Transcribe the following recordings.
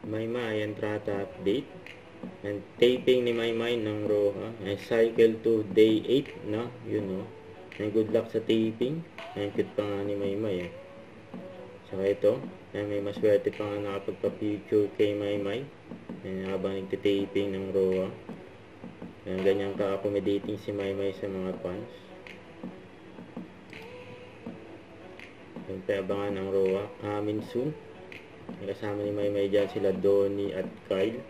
Maymay entrata update. And taping ni Maymay ng Roha. And cycle to day 8 na. Yun o. And good luck sa taping. And cute pa nga ni Maymay eh. Saka ito. And may maswerte pa nga nakapagpa-picture kay Maymay. And habang nagtitaping ng Roha. And ganyan ka-accommodating si Maymay sa mga fans. Siyempre abangan ang Roha. Amin soon. Kasama ni Maymay dyan sila Donnie at Kyle.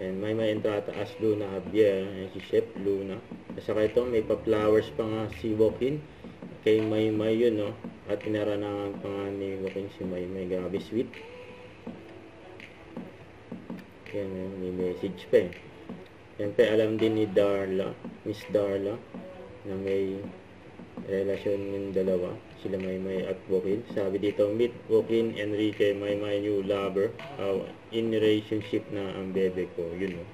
And Maymay entrata as Luna Javier. And si Chef Luna. At saka ito may pa-flowers pa nga si Joaquin. Kay Maymay yun no. At pinaranangan pa nga ni Joaquin si Maymay. Grabe sweet. Yan may message pa eh. Siyempre alam din ni Darla, Miss Darla, na may relasyon yung dalawa, sila Maymay at Joaquin. Sabi dito, meet Joaquin, Enrique, Maymay new lover, in relationship na ang bebe ko, yun o.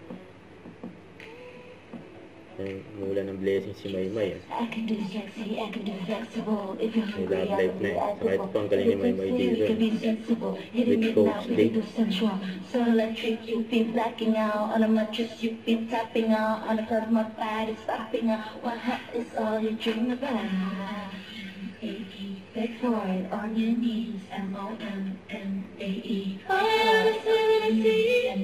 Mula ng blessing si Maymay. May love life na eh. Saka ito po ang galing ni Maymay dito. With Coach Day. So electric, you've been blacking out on a mattress, you've been tapping out on a curve, my body stopping out. What is all you dream about? Beg for it on your knees, M-O-M-M-A-E.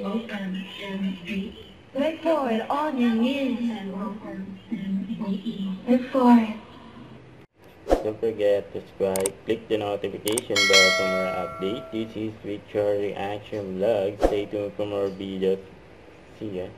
M-O-M-M-A-E. Beg for it on your knees, M-O-M-M-A-E. Beg for it. Don't forget to subscribe, click the notification bell for more updates. This is Richard Reaction Vlog. Stay tuned for more videos. See ya.